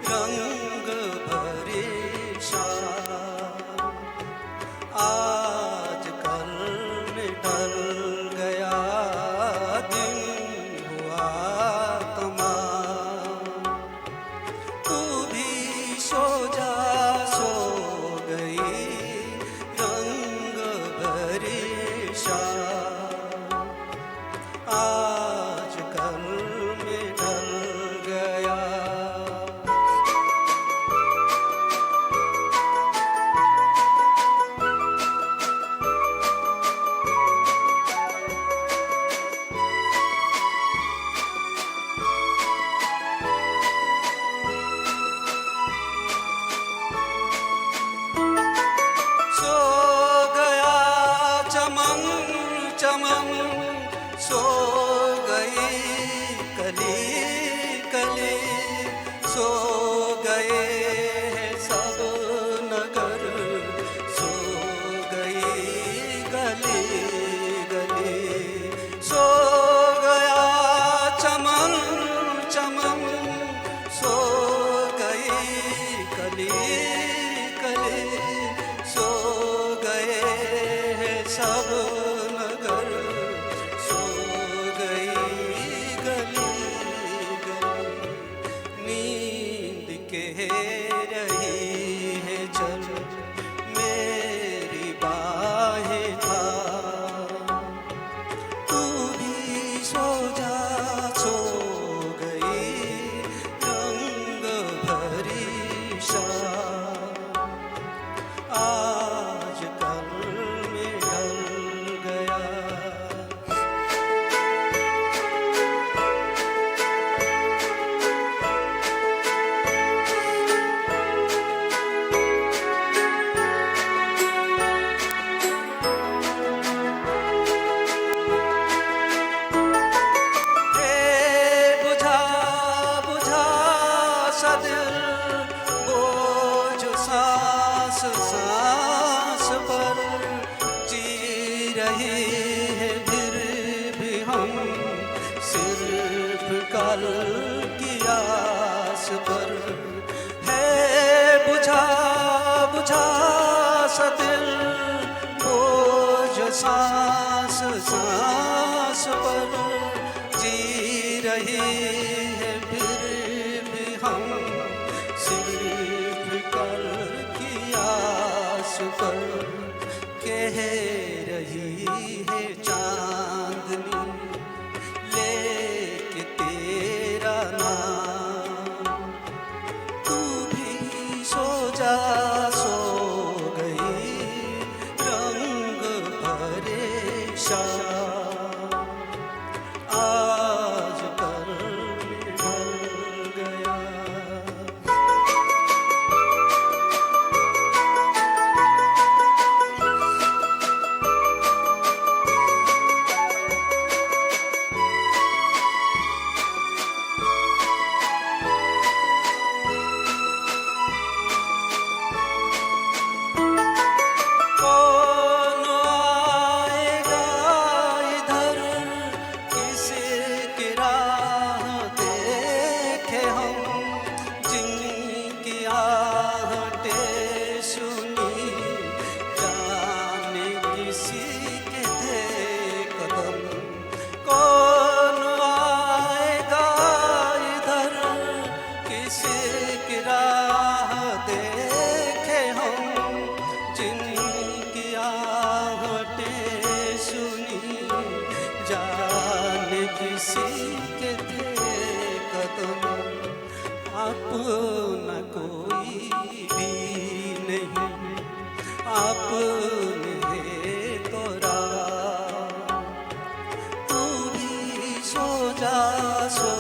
रंग भरी शाम। आज कल में ढल गया दिन हुआ तमाम। तू भी सो जा, सो गई रंग भरी शाम। आज कल में ढल गया। सो गया चमन चमन, सो गई कली कली, सो गए हैं सब नगर, सो गई गली गली। सो गया चमन चमन, सो गई कली कली, सो गए हैं सब नगर, सो गई गली गली। नींद कह रही है चल मेरी बाहें थाम। तू भी सो जा, सो गई रंग भरी शाम। आज कल में ढल गया। हे बुझा बुझा सा दिल, बोझ सांस सांस पर जी रही है फिर भी हम, सिर्फ कल की आस पर। है बुझा बुझा सा दिल, बोझ सांस सांस पर जी रही है फिर भी हम, सिर्फ कल की आस पर। कह रही है चांदनी लेके तेरा नाम। तू भी सो जा, सो गई रंग भरे शाम। आज कल में ढल गया। कौन आएगा इधर, किसकी राह देखे हम, जिनकी आहटें सुनी जाने किसी के थे कदम। कौन आएगा इधर, किसकी राह देखे हम, जिनकी आहटें सुनी जाने किसी के थे कदम। अपना कोई भी नहीं, अपने है तो राह। तू भी सो जा, सो